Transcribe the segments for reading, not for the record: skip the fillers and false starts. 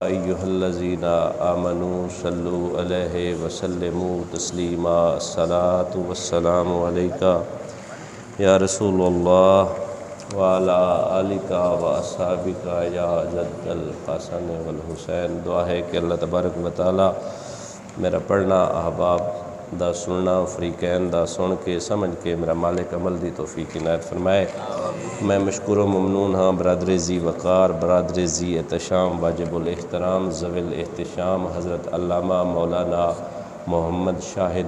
ایھا الذین آمنوا صلوا علیہ وسلموا تسلیما الصلاۃ والسلام علیک یا رسول اللہ وعلی آلک واصحابک یا جد الحسن والحسین۔ دعا ہے کہ اللہ تبارک و تعالی میرا پڑھنا احباب دا سننا فریقین دا سن کے سمجھ کے میرا مالک عمل دی توفیق عنایت فرمائے۔ میں مشکور و ممنون ہاں برادر زی وقار، برادر زی احتشام، واجب الاحترام، ذوی الاحتشام حضرت علامہ مولانا محمد شاہد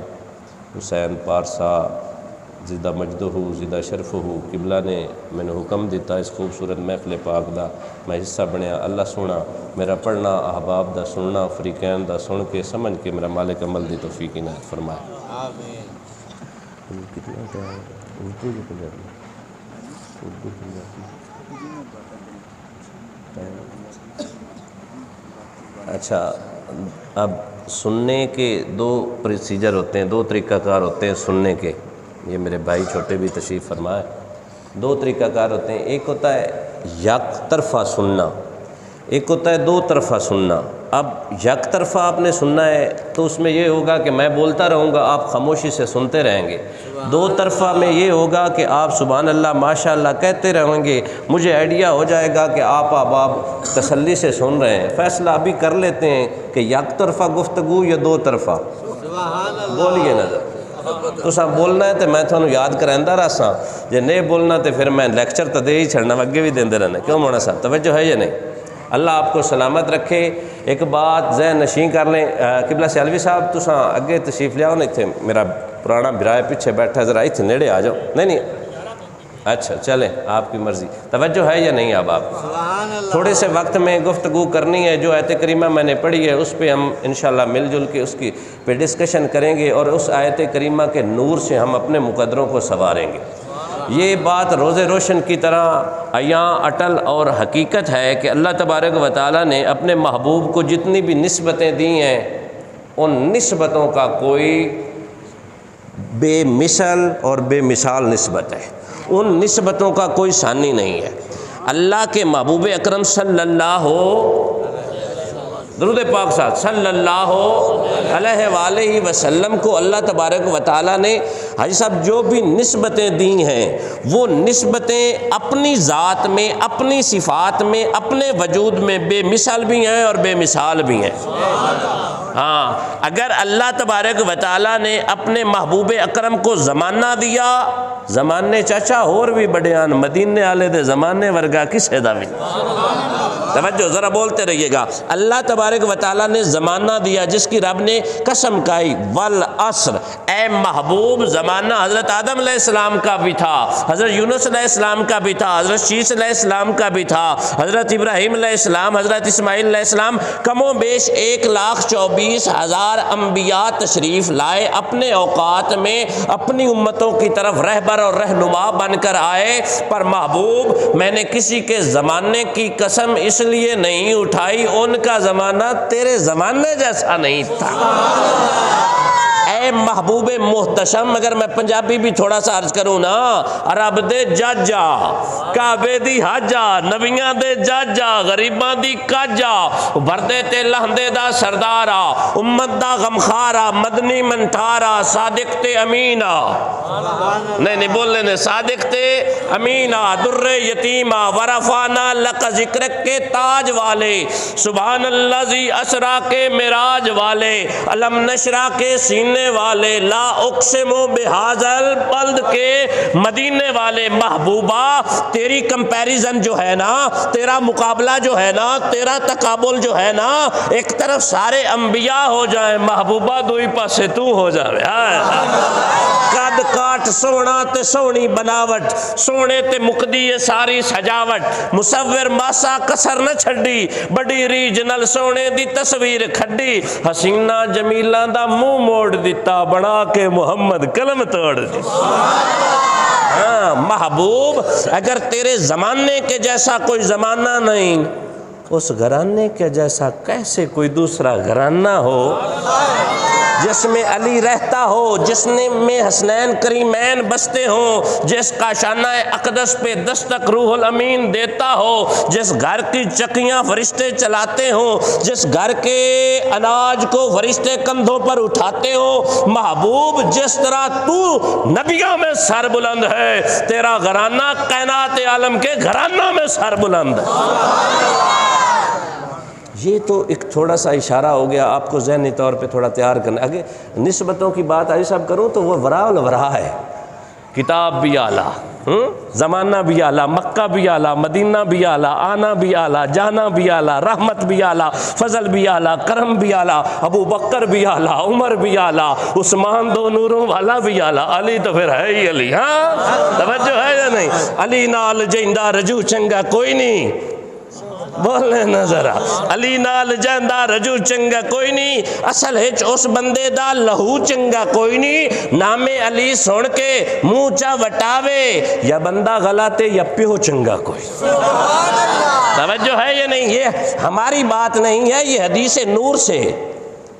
حسین پارسا زدہ مجدہ زدہ شرفہ قبلہ نے میں نے حکم دیتا اس خوبصورت محفل پاک دا میں حصہ بنیا۔ اللہ سونا میرا پڑھنا احباب دا سننا فریقین دا سن کے سمجھ کے میرا مالک عمل دی توفیق عنایت فرمائے۔ آمین۔ اچھا، اب سننے کے دو پروسیجر ہوتے ہیں، دو طریقہ کار ہوتے ہیں سننے کے۔ یہ میرے بھائی چھوٹے بھی تشریف فرمائے۔ دو طریقہ کار ہوتے ہیں، ایک ہوتا ہے یک طرفہ سننا، ایک ہوتا ہے دو طرفہ سننا۔ اب یک طرفہ آپ نے سننا ہے تو اس میں یہ ہوگا کہ میں بولتا رہوں گا، آپ خاموشی سے سنتے رہیں گے۔ دو طرفہ میں یہ ہوگا کہ آپ سبحان اللہ ماشاء اللہ کہتے رہیں گے، مجھے آئیڈیا ہو جائے گا کہ آپ تسلی سے سن رہے ہیں۔ فیصلہ ابھی کر لیتے ہیں کہ یک طرفہ گفتگو یا دو طرفہ۔ بولیے نظر تو سا بولنا ہے تو میں تھانوں یاد کرائندہ رہا سا، جے نہیں بولنا تو پھر میں لیکچر تو دے ہی چھڑنا، اگے بھی دیندے رہنا۔ کیوں مونا صاحب توجہ ہے یا نہیں؟ اللہ آپ کو سلامت رکھے۔ ایک بات ذہن نشین کر لیں، قبلہ سیالوی صاحب تو سا اگے تشریف لیا نہیں تھے، میرا پرانا برائے پیچھے بیٹھا، ذرا ہی تھے نیڑے آ جاؤ۔ نہیں اچھا چلیں، آپ کی مرضی۔ توجہ ہے یا نہیں؟ اب آپ تھوڑے سے وقت میں گفتگو کرنی ہے، جو آیت کریمہ میں نے پڑھی ہے اس پہ ہم انشاءاللہ مل جل کے اس کی پہ ڈسکشن کریں گے، اور اس آیت کریمہ کے نور سے ہم اپنے مقدروں کو سنواریں گے۔ یہ بات روز روشن کی طرح عیاں اٹل اور حقیقت ہے کہ اللہ تبارک و تعالیٰ نے اپنے محبوب کو جتنی بھی نسبتیں دی ہیں، ان نسبتوں کا کوئی بے مثل اور بے مثال نسبت ہے، ان نسبتوں کا کوئی ثانی نہیں ہے۔ اللہ کے محبوب اکرم صلی اللہ درود پاک ساتھ صلی اللہ علیہ وآلہ وسلم کو اللہ تبارک و تعالیٰ نے حاجی صاحب جو بھی نسبتیں دی ہیں، وہ نسبتیں اپنی ذات میں، اپنی صفات میں، اپنے وجود میں بے مثال بھی ہیں اور بے مثال بھی ہیں۔ ہاں، اگر اللہ تبارک و تعالیٰ نے اپنے محبوب اکرم کو زمانہ دیا، زمانے چاچا اور بھی بڑیان مدینے والے دے زمانے ورگا کسے دا بھی۔ توجہ ذرا بولتے رہیے گا۔ اللہ تبارک و تعالیٰ نے زمانہ دیا جس کی رب نے قسم کھائی، والعصر، اے محبوب زمانہ حضرت آدم علیہ السلام کا بھی تھا، حضرت یونس علیہ السلام کا بھی تھا، حضرت شیس علیہ السلام کا بھی تھا، حضرت ابراہیم علیہ السلام، حضرت اسماعیل علیہ السلام، کم و بیش 1,24,000 انبیاء تشریف لائے، اپنے اوقات میں اپنی امتوں کی طرف رہبر اور رہنما بن کر آئے، پر محبوب میں نے کسی کے زمانے کی قسم اس لیے نہیں اٹھائی، ان کا زمانہ تیرے زمانے جیسا نہیں تھا۔ اے محبوب محتشم، اگر میں پنجابی بھی تھوڑا سا عرض کروں نا، عرب دے جاجا، کعبے دی حاجا، نبیاں دے جاجا، غریباں دی کاجا، بردے تے لہندے دا سردارا، امت دا غمخارا، مدنی منٹارا، صادق تے امینا، نہیں بول لینے، صادق تے امینا، در یتیمہ، ورفانا لک ذکرک کے تاج والے، سبحان اللہ زی اسرا کے معراج والے، علم نشرہ کے سینے والے، لا اقسم بہذا البلد کے مدینے والے۔ محبوبہ تیری کمپیریزن جو ہے نا، تیرا مقابلہ جو ہے نا، تیرا تقابل جو ہے نا، ایک طرف سارے انبیاء ہو جائیں، محبوبہ دوئی پاسے تو ہو جائے۔ قد کاٹ سونا تے سونی بناوٹ، سونے تے مقدی ساری سجاوٹ، مصور ماسا کسر نہ چھڑی، بڑی ریجنل سونے دی تصویر کھڈی، حسینہ جمیلہ دا منہ موڑ دیتا، بنا کے محمد قلم توڑ دی۔ محبوب اگر تیرے زمانے کے جیسا کوئی زمانہ نہیں، اس گھرانے کے جیسا کیسے کوئی دوسرا گھرانہ ہو؟ جس میں علی رہتا ہو، جس میں حسنین کریمین بستے ہوں، جس کا شانہ اقدس پہ دستک روح الامین دیتا ہو، جس گھر کی چکیاں فرشتے چلاتے ہوں، جس گھر کے اناج کو فرشتے کندھوں پر اٹھاتے ہوں، محبوب جس طرح تو نبیوں میں سر بلند ہے، تیرا گھرانہ کائنات عالم کے گھرانوں میں سر بلند ہے۔ یہ تو ایک تھوڑا سا اشارہ ہو گیا آپ کو ذہنی طور پہ تھوڑا تیار کرنا۔ اگر نسبتوں کی بات آئی صاحب کروں تو وہ وراء الورا ہے، کتاب بھی اعلیٰ، زمانہ بھی اعلیٰ، مکہ بھی اعلیٰ، مدینہ بھی اعلیٰ، آنا بھی اعلیٰ، جانا بھی اعلیٰ، رحمت بھی اعلیٰ، فضل بھی اعلیٰ، کرم بھی اعلیٰ، ابو بکر بھی اعلیٰ، عمر بھی اعلیٰ، عثمان دو نوروں والا بھی اعلیٰ، علی تو پھر ہے ہی علی۔ ہاں توجہ ہے یا نہیں؟ علی نال جیندہ رجو چنگا کوئی نہیں، بولنے نہ ذرا، علی نال جاندہ رجو چنگا کوئی نہیں، اصل ہچ اس بندے دا لہو چنگا کوئی نہیں، نام علی سن کے منہ چا وٹاوے، یا بندہ غلطے یا پیو چنگا کوئی۔ توجہ ہے یا نہیں؟ یہ ہماری بات نہیں ہے، یہ حدیث نور سے۔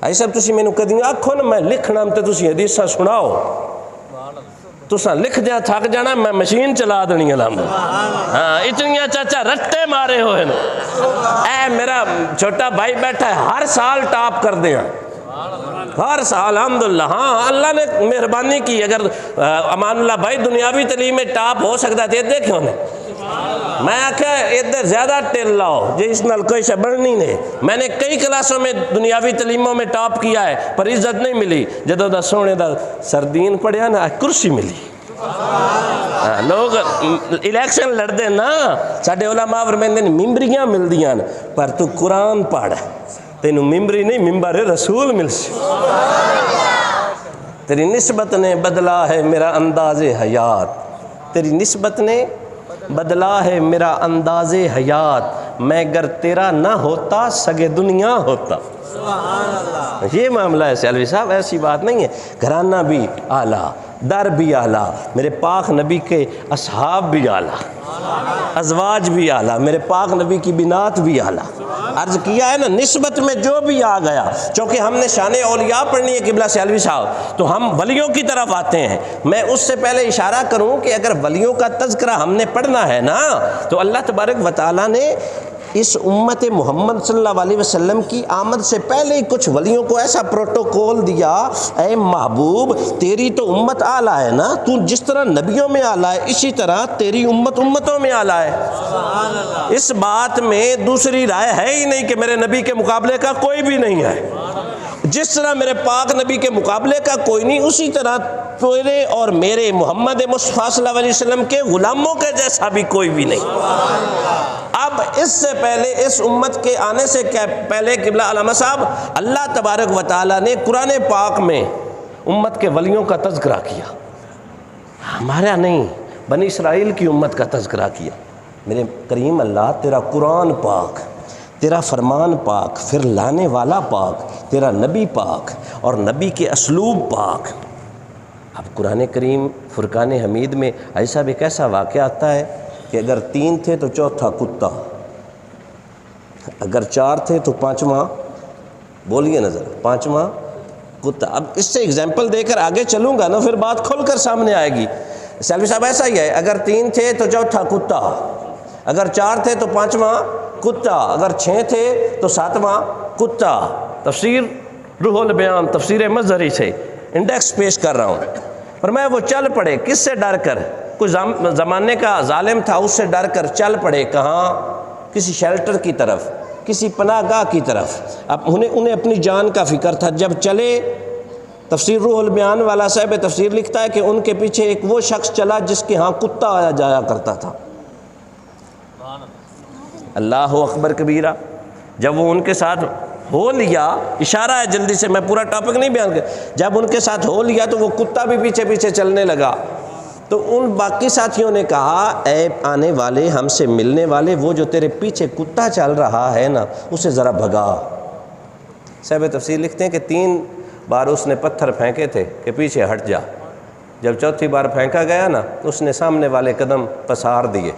ایسا تسی میں نو کدی آکھو نا میں لکھنا ہم تے تسی حدیثہ سناؤ، تساں لکھ جا تھک جانا، میں مشین چلا دنی الحمد۔ ہاں اتنی چاچا رٹے مارے ہوئے نا، اے میرا چھوٹا بھائی بیٹھا ہے، ہر سال ٹاپ کر دیا، ہر سال الحمدللہ۔ ہاں اللہ نے مہربانی کی، اگر امان اللہ بھائی دنیاوی تعلیم میں ٹاپ ہو سکتا تھے دیکھو نے، میں آکھا ادھر زیادہ ٹیل لاؤ جی اس نال کوئی شے بڑھنی نہیں۔ میں نے کئی کلاسوں میں دنیاوی تعلیموں میں ٹاپ کیا ہے پر عزت نہیں ملی، جدو دا سونے دا سردین پڑھیا نا کرسی ملی۔ لوگ الیکشن لڑ دے نا، ساڈے علماء فرماندے نے ممبریاں مل دیاں پر تو قرآن پڑھ، تینوں ممبری نہیں ممبر رسول مل سی۔ تیری نسبت نے بدلا ہے میرا انداز حیات، تیری نسبت نے بدلا ہے میرا انداز حیات، میں گر تیرا نہ ہوتا سگے دنیا ہوتا۔ یہ معاملہ ہے سیالوی صاحب، ایسی بات نہیں ہے۔ گھرانہ بھی اعلیٰ، در بھی اعلیٰ، میرے پاک نبی کے اصحاب بھی اعلیٰ، ازواج بھی اعلیٰ، میرے پاک نبی کی بنات بھی اعلیٰ۔ عرض کیا ہے نا نسبت میں جو بھی آ گیا، چونکہ ہم نے شان اولیاء پڑھنی ہے قبلہ سیالوی صاحب، تو ہم ولیوں کی طرف آتے ہیں۔ میں اس سے پہلے اشارہ کروں کہ اگر ولیوں کا تذکرہ ہم نے پڑھنا ہے نا تو اللہ تبارک و تعالیٰ نے اس امت محمد صلی اللہ علیہ وسلم کی آمد سے پہلے ہی کچھ ولیوں کو ایسا پروٹوکول دیا، اے محبوب تیری تو امت اعلیٰ ہے نا، تو جس طرح نبیوں میں اعلیٰ ہے اسی طرح تیری امت امتوں میں اعلیٰ ہے۔ اس بات میں دوسری رائے ہے ہی نہیں کہ میرے نبی کے مقابلے کا کوئی بھی نہیں ہے۔ جس طرح میرے پاک نبی کے مقابلے کا کوئی نہیں، اسی طرح تیرے اور میرے محمد مصطفیٰ صلی اللہ علیہ وسلم کے غلاموں کے جیسا بھی کوئی بھی نہیں۔ اب اس سے پہلے اس امت کے آنے سے پہلے قبلہ علامہ صاحب اللہ تبارک و تعالیٰ نے قرآن پاک میں امت کے ولیوں کا تذکرہ کیا، ہمارا نہیں، بنی اسرائیل کی امت کا تذکرہ کیا۔ میرے کریم اللہ تیرا قرآن پاک، تیرا فرمان پاک، پھر لانے والا پاک، تیرا نبی پاک اور نبی کے اسلوب پاک۔ اب قرآن کریم فرقان حمید میں ایسا بھی کیسا واقعہ آتا ہے کہ اگر 3 تھے تو چوتھا کتا، اگر 4 تھے تو 5واں، بولیے نظر 5واں کتا۔ اب اس سے اگزامپل دے کر آگے چلوں گا نا پھر بات کھل کر سامنے آئے گی۔ سیالوی صاحب ایسا ہی ہے، اگر 3 تھے تو چوتھا کتا، اگر 4 تھے تو 5واں کتا، اگر 6 تھے تو 7واں کتا۔ تفسیر روح البیان تفسیر مظہری سے انڈیکس پیش کر رہا ہوں۔ پر میں وہ چل پڑے، کس سے ڈر کر؟ کوئی زمانے کا ظالم تھا، اس سے ڈر کر چل پڑے، کہاں؟ کسی شیلٹر کی طرف، کسی پناہ گاہ کی طرف۔ اب انہیں اپنی جان کا فکر تھا، جب چلے تفسیر روح البیان والا صاحب تفسیر لکھتا ہے کہ ان کے پیچھے ایک وہ شخص چلا جس کے ہاں کتا آیا جایا کرتا تھا۔ اللہ اکبر کبیرہ۔ جب وہ ان کے ساتھ ہو لیا، اشارہ ہے جلدی سے، میں پورا ٹاپک نہیں بیان کر، جب ان کے ساتھ ہو لیا تو وہ کتا بھی پیچھے پیچھے چلنے لگا۔ تو ان باقی ساتھیوں نے کہا اے آنے والے، ہم سے ملنے والے، وہ جو تیرے پیچھے کتا چل رہا ہے نا اسے ذرا بھگا۔ صاحب تفسیر لکھتے ہیں کہ 3 بار اس نے پتھر پھینکے تھے کہ پیچھے ہٹ جا، جب چوتھی بار پھینکا گیا نا تو اس نے سامنے والے قدم پسار دیے۔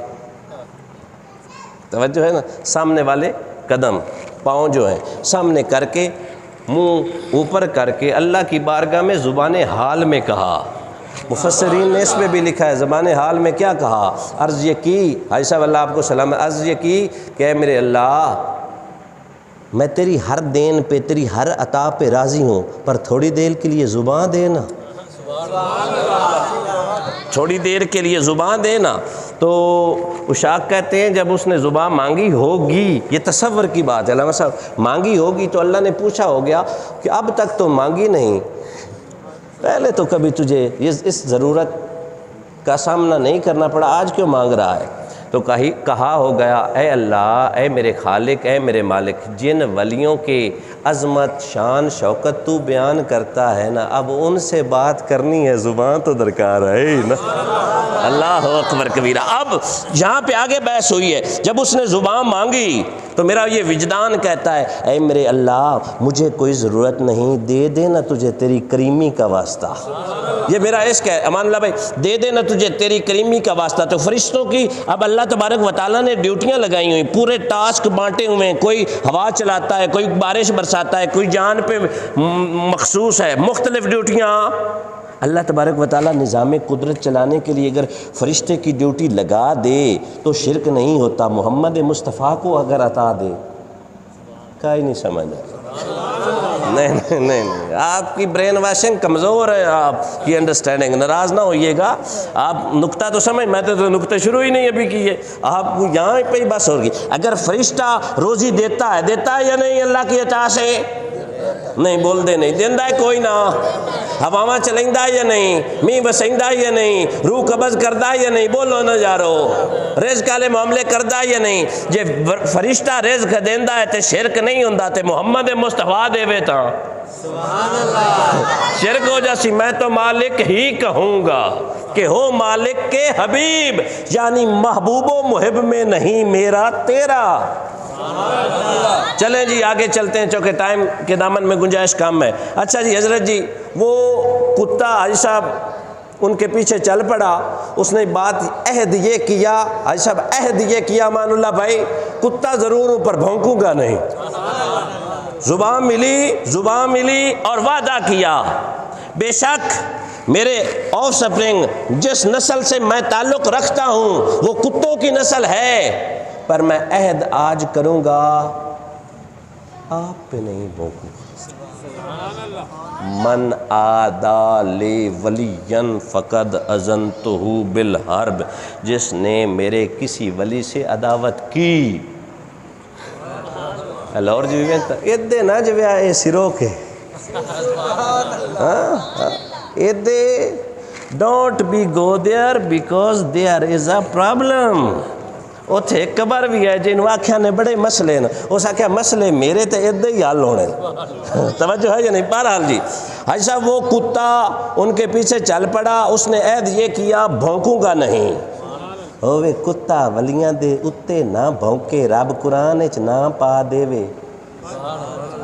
توجہ ہے نا، سامنے والے قدم، پاؤں جو ہیں سامنے کر کے منہ اوپر کر کے اللہ کی بارگاہ میں زبان حال میں کہا۔ مفسرین نے اس میں بھی لکھا ہے زبان حال میں کیا کہا، عرض یہ کی، حاجی صاحب اللہ آپ کو سلام، عرض یہ کی کہ اے میرے اللہ میں تیری ہر دین پہ، تیری ہر عطا پہ راضی ہوں، پر تھوڑی دیر کے لیے زبان دینا، تھوڑی دیر کے لیے زبان دینا۔ تو اشاق کہتے ہیں جب اس نے زبان مانگی ہوگی، یہ تصور کی بات ہے علامہ صاحب، مانگی ہوگی تو اللہ نے پوچھا ہو گیا کہ اب تک تو مانگی نہیں، پہلے تو کبھی تجھے اس ضرورت کا سامنا نہیں کرنا پڑا، آج کیوں مانگ رہا ہے؟ تو کہا ہو گیا اے اللہ، اے میرے خالق، اے میرے مالک، جن ولیوں کے عظمت شان شوکت تو بیان کرتا ہے نا، اب ان سے بات کرنی ہے، زبان تو درکار ہے نا۔ اللہ اکبر کبیرہ۔ اب یہاں پہ آگے بحث ہوئی ہے، جب اس نے زبان مانگی تو میرا یہ وجدان کہتا ہے اے میرے اللہ مجھے کوئی ضرورت نہیں، دے دینا تجھے تیری کریمی کا واسطہ، یہ میرا عشق ہے امان اللہ بھائی، دے دینا تجھے تیری کریمی کا واسطہ۔ تو فرشتوں کی اب اللہ تبارک و تعالیٰ نے ڈیوٹیاں لگائی ہوئی، پورے ٹاسک بانٹے ہوئے ہیں، کوئی ہوا چلاتا ہے، کوئی بارش برساتا ہے، کوئی جان پہ مخصوص ہے، مختلف ڈیوٹیاں۔ اللہ تبارک و تعالیٰ نظام قدرت چلانے کے لیے اگر فرشتے کی ڈیوٹی لگا دے تو شرک نہیں ہوتا، محمد مصطفیٰ کو اگر عطا دے کا ہی نہیں سمجھ نہیں، آپ کی برین واشنگ کمزور ہے، آپ کی انڈرسٹینڈنگ، ناراض نہ ہوئیے گا، آپ نکتہ تو سمجھ، میں تو نکتہ شروع ہی نہیں ابھی کیے، آپ کو یہاں پہ ہی بس ہوگی۔ اگر فرشتہ روزی دیتا ہے یا نہیں اللہ کی عطا سے؟ نہیں، بول دے نہیں دیندہ ہے کوئی نہ، ہواواں چلندہ ہے یا نہیں، می بسندہ ہے یا نہیں، روح قبض کردہ ہے یا نہیں، بولو نہ جارو، رزق والے معاملے کردہ ہے یا نہیں، جے فرشتہ رزق دیندہ ہے تے شرک نہیں ہوندہ، تے محمد مصطفیٰ دے وے تا سبحان اللہ شرک ہو جاسی۔ میں تو مالک ہی کہوں گا کہ ہو مالک کے حبیب، یعنی محبوب و محب میں نہیں میرا تیرا۔ چلیں جی آگے چلتے ہیں چونکہ ٹائم کے دامن میں گنجائش کم ہے۔ اچھا جی حضرت جی، وہ کتا حاجی صاحب ان کے پیچھے چل پڑا، اس نے بات عہد یہ کیا، حاجی صاحب عہد یہ کیا مان اللہ بھائی، کتا ضرور اوپر بھونکوں گا نہیں، زبان ملی اور وعدہ کیا بے شک میرے آف سپرنگ جس نسل سے میں تعلق رکھتا ہوں وہ کتوں کی نسل ہے، پر میں عہد آج کروں گا آپ پہ نہیں بھونکوں گا۔ من آدا لی ولین فقد اذنتہ بالحرب، جس نے میرے کسی ولی سے عداوت کی، لور جی ادے نہ جو اے سرو کے ادے don't be go there because there is a problem. اتھے ایک قبر بھی ہے جنہوں آکھیا نے بڑے مسئلے نا، اس آکھیا مسئلے میرے تے ادھے ہی حل ہونے، توجہ ہے یا نہیں؟ بہرحال جی حاجی صاحب وہ کتا ان کے پیچھے چل پڑا، اس نے عہد یہ کیا بھونکوں گا نہیں۔ ہووے کتا ولیاں دے اتے نہ بھونکے، رب قرآن اچ نہ پا دے وے،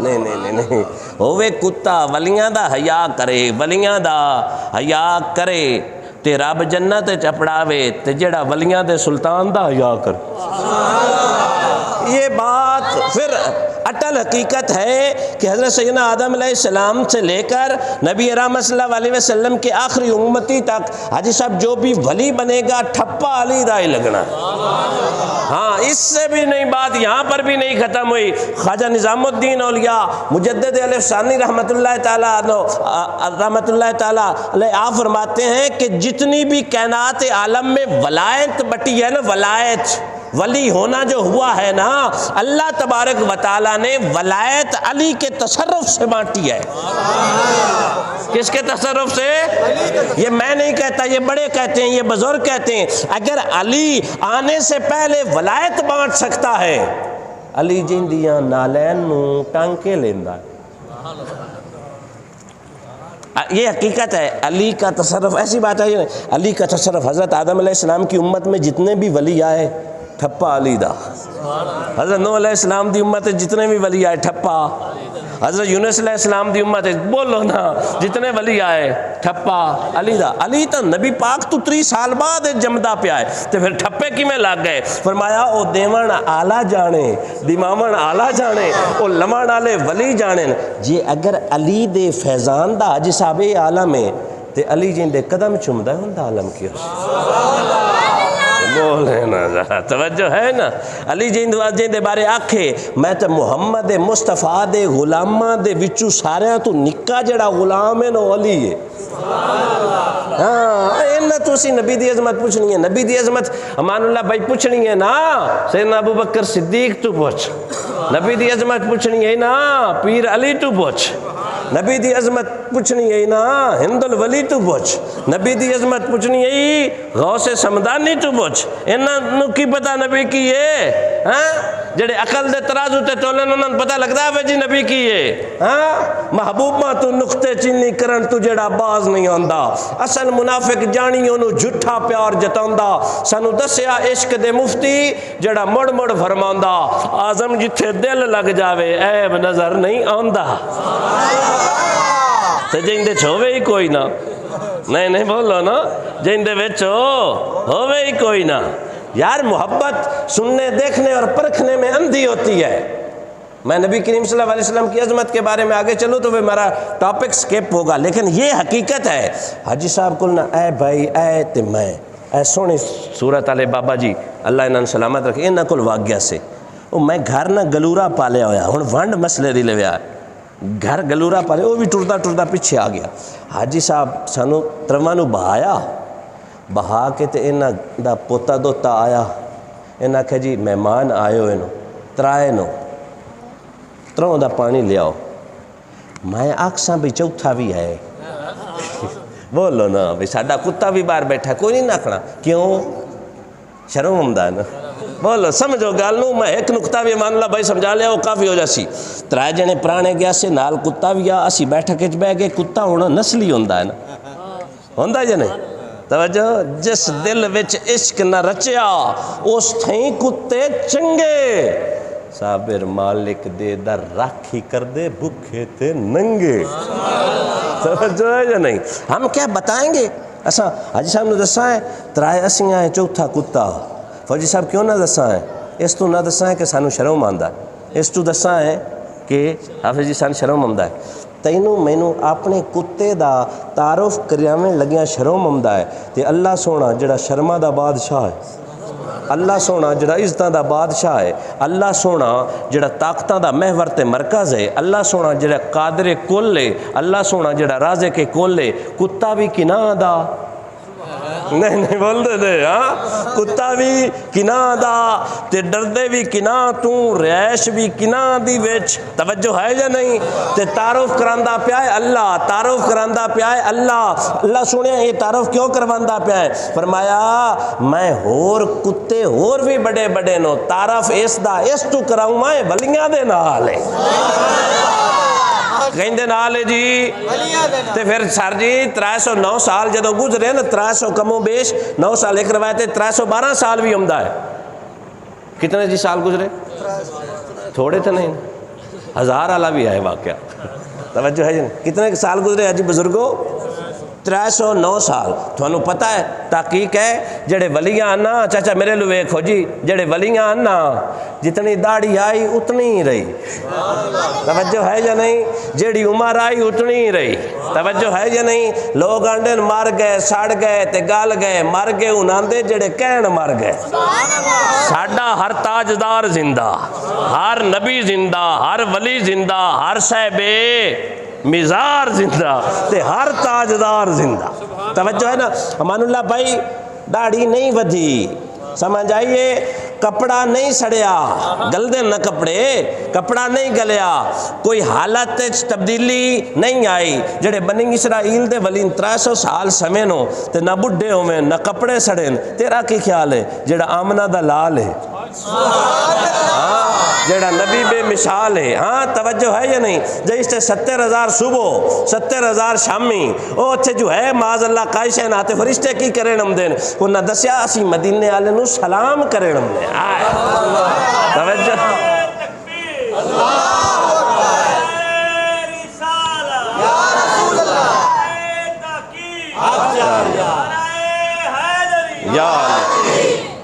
نہیں ہووے کتا ولیاں دا حیا کرے، ولیاں دا حیا کرے تے رب جنت چپڑاوے تے جڑا ولیاں دے سلطان دا حیا کر۔ یہ بات پھر اٹل حقیقت ہے کہ حضرت سیدنا آدم علیہ السلام سے لے کر نبی رحمت صلی اللہ علیہ وسلم کے آخری امتی تک حاجی صاحب جو بھی ولی بنے گا ٹھپا علی دا ہی لگنا۔ ہاں اس سے بھی نہیں، بات یہاں پر بھی نہیں ختم ہوئی۔ خواجہ نظام الدین اولیاء مجدد الف ثانی رحمۃ اللہ تعالیٰ علیہ آپ فرماتے ہیں کہ جتنی بھی کائنات عالم میں ولایت بٹی ہے نا، ولایت ولی ہونا جو ہوا ہے نا، اللہ تبارک و تعالیٰ نے ولایت علی کے تصرف سے بانٹی ہے۔ کس کے تصرف سے؟ یہ میں نہیں کہتا، یہ بڑے کہتے ہیں، یہ بزرگ کہتے ہیں۔ اگر علی آنے سے پہلے ولایت بانٹ سکتا ہے، علی جندیاں نالین نو ٹانکے لیندہ ہے۔ یہ حقیقت ہے، علی کا تصرف ایسی بات ہے، علی کا تصرف حضرت آدم علیہ السلام کی امت میں جتنے بھی ولی آئے ٹھپا علی دا، حضرت نوح علیہ السلام دی امت جتنے بھی ولی آئے ٹھپا، حضرت یونس علیہ السلام دی امت ہے، بولو نا جتنے ولی آئے ٹھپا علی دا، علی تا نبی پاک تو 3 سال بعد جمدہ پہ آئے تو پھر ٹھپے کی میں لگ گئے. فرمایا او دیوان آلہ جانے دیماون آلہ جانے او لمن آلے ولی جانے. جی اگر علی دے فیضان دا حاجی صاحب عالم ہے تے علی جن دے قدم چمدہ ہوں دا عالم کیا بولے نا ذرا توجہ ہے نا. علی جن دے بارے آکھے میں تو محمد مصطفیٰ دے غلاماں دے وچوں ساریاں تو نکا جڑا غلام ہے نو علی ہے. ہاں اینا تو اسی نبی دی عظمت پوچھنی ہے، نبی دی عظمت امان اللہ بھائی پوچھنی ہے نا سیدنا ابو بکر صدیق تو پوچھ. نبی دی عظمت پوچھنی ہے نا پیر علی تو پوچھ. نبی دی عظمت پوچھنی ہے نا ہند الولی تو پوچھ. نبی دی عظمت پوچھنی ہے غوث سمدانی تو پوچھ. انہوں کی پتہ نبی کی ہے جڑے عقل دے ترازو تے تولن انہوں پتہ لگتا ہے جی نبی کی ہے. محبوب ماں تو نقطے چینی کرن تو جڑا باز نہیں آندا. اصل منافق جانی انہوں جھٹا پیار جتاندہ. سانو دسیا عشق دے مفتی جڑا مڑ مڑ فرماندہ آزم جتھے دل لگ جاوے عیب نظر نہیں آندہ. تو جن دے چھوے ہی کوئی نہ نہیں بولو نا جن دے وچو ہوئے ہی کوئی نہ. یار محبت سننے دیکھنے اور پرکھنے میں اندھی ہوتی ہے. میں نبی کریم صلی اللہ علیہ وسلم کی عظمت کے بارے میں آگے چلوں تو میرا ٹاپک سکپ ہوگا، لیکن یہ حقیقت ہے. حاجی صاحب کو نا اے بھائی اے تے میں اے سونی صورت والے بابا جی اللہ انہاں سلامت رکھے انہاں کول واقعہ سے وہ میں گھر نہ گلورا پالیا ہویا ہن ونڈ مسئلے دی لویا گھر گلورا پالے وہ بھی ٹرتا پیچھے آ گیا. حاجی صاحب سانو ترواں نو بہایا بہا کے تے انہاں دا پوتا دوتا آیا انہاں کہ جی مہمان آئے ہوئے نو ترائے نو تروں دا پانی لیاؤ. میں آکساں بھی چوتھا بھی ہے بولو نا بھئی ساڈا کتا بھی باہر بیٹھا کوئی نہیں ناکھنا کیوں شرم آمدا نا. بولو سمجھو گل نو میں ایک نقطہ بھی مان اللہ بھائی سمجھا لیا وہ کافی ہو جاسی. ترائے جنے پرانے گیا سے نال کتا بھی آ اسی بیٹھک وچ بہ گئے. کتا ہونا نسلی ہوندا ہے نا ہوندا جے نہیں توجہ جس دل وچ عشق نہ رچیا اس تھیں کتے چنگے. صابر مالک دے در راکھی کر دے بھوکے تے ننگے. توجہ ہے یا نہیں. ہم کیا بتائیں گے اساں حاجی صاحب نے دسا ہے ترائے اسیں آئے چوتھا کتا. فوجی صاحب کیوں نہ دسا ہے اس تو نہ دسا ہے کہ سانو شرم آندا ہے. اس تو دسا ہے کہ حافظ جی سان شرم آمدا ہے. تینوں مینوں اپنے کتے دا تعارف کریاویں لگیاں شرم آمدا ہے تے اللہ سونا جڑا شرما دا بادشاہ ہے اللہ سونا جڑا عزتاں دا بادشاہ ہے اللہ سونا جڑا طاقتاں دا محور تے مرکز ہے اللہ سونا جڑا قادر کل ہے اللہ سونا جڑا رازق کل ہے کتا بھی کناں دا نہیں بول دے ہاں کتا بھی کناں دا تے ڈردے بھی کناں تو رہائش بھی کناں دی وچ. توجہ ہے یا نہیں. تے تعارف کراندا پیا ہے اللہ تعارف کراندا پیا ہے اللہ سنیا یہ تعارف کیوں کرواندا پیا ہے. فرمایا میں ہور کتے ہور بھی بڑے بڑے نو تعارف اس دا اس تو کراؤں میں ولیاں دے نال ہے کہیں دے نال ہے جی. تے پھر سر جی 309 سال جدو گزرے نا 300 کم و بیش 9 سال ایک روایت 312 سال بھی عمدہ ہے. کتنے جی سال گزرے تھوڑے تو نہیں 1000 والا بھی ہے واقعہ. توجہ ہے جی کتنے سال گزرے جی بزرگوں 309 سال. تھانوں پتہ ہے تحقیق ہے جڑے ولیاں آنا چاچا میرے لو ویکھو جی جڑے ولیاں آنا جتنی داڑھی آئی اتنی ہی رہی. توجہ ہے یا نہیں. جیڑی عمر آئی اتنی ہی رہی. توجہ ہے یا نہیں. لوگ آنڈن مر گئے سڑ گئے تے گل گئے مر گئے انہاں دے جڑے کہن مر گئے. ساڈا ہر تاجدار زندہ ہر نبی زندہ ہر ولی زندہ ہر صاحب مزار زندہ تے ہر تاجدار زندہ. توجہ ہے نا. امان اللہ بھائی داڑھی نہیں ودھی سمجھ آئیے کپڑا نہیں سڑیا گل دے نہ کپڑا نہیں گلیا کوئی حالت تبدیلی نہیں آئی. جڑے بنی اسرائیل دے ولین 300 سال سمے نو تے نہ بڈھے ہوئے نہ کپڑے سڑین. تیرا کی خیال ہے جڑا آمنہ دا لال ہے جڑا نبی بے مثال ہے ہاں توجہ ہے یا نہیں. جس سے 70,000 صبح 70,000 شامی او اچھے جو ہے معاذ اللہ قائشین آتے فرشتے کی کریں ہم دین وہ نہ دسیا اسی مدینے والے نو سلام کریں ہم دین. توجہ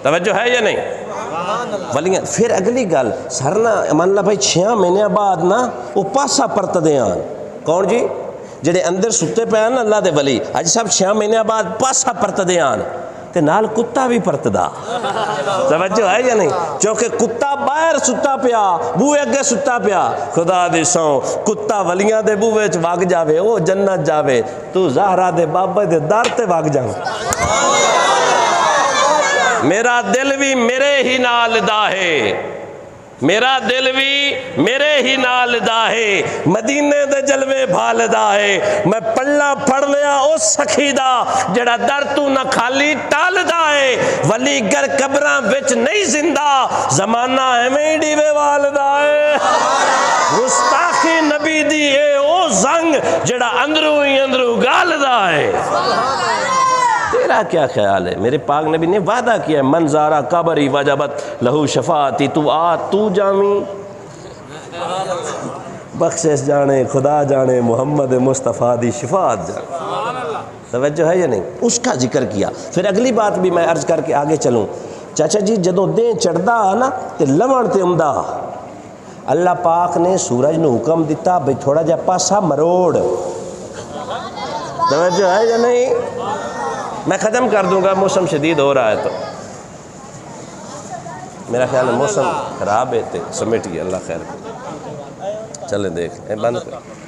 توجہ ہے یا نہیں؟ ولیاں پھر اگلی گل سر نا مان لا بھائی 6 مہینے بعد نا وہ پاسا پرتدے آن، کون جی؟ جڑے اندر ستے پے نا اللہ دے ولی، حاجی صاحب 6 مہینے بعد پاسا پرتدے آن تے نال کتا بھی پرتدا، توجہ ہے یا نہیں؟ چونکہ کتا باہر ستا پیا، بوئے اگے ستا پیا، خدا دی سو کتا ولیاں دے بوئے چ وگ جاوے او جنت جاوے، تو زہرا دے بابے دے در تے وگ جاوے۔ میرا دل بھی میرے ہی نال دا ہے، میرا دل بھی میرے ہی نال دا ہے، مدینے دے جلوے بھال دا ہے، میں پڑھنا پڑھ لیا او سکھی دا جڑا در تو نہ خالی ٹال دا ہے، ولی گر قبراں وچ نہیں زندہ زمانہ ایویں ڈیوے وال دا ہے، گستاخی نبی دی اے او زنگ جڑا اندروں ہی اندروں گال دا ہے۔ تیرا کیا خیال ہے؟ میرے پاک نبی نے وعدہ کیا ہے من زارا قبری وجبت لہو شفاعتی، تو آ تو جامی بخشش جانے خدا جانے محمد مصطفیٰ دی شفاعت جانے، توجہ ہے یا نہیں؟ اس کا ذکر کیا۔ پھر اگلی بات بھی میں عرض کر کے آگے چلوں، چاچا جی جدوں دیں چڑھدا نا تے لمن تے امدا اللہ پاک نے سورج نو حکم دیتا بھئی تھوڑا جا پاسا مروڑ، توجہ ہے یا نہیں؟ میں ختم کر دوں گا، موسم شدید ہو رہا ہے تو میرا خیال ہے موسم خراب ہے تو سمیٹیے، اللہ خیر کرے، چلیں دیکھ بند کر۔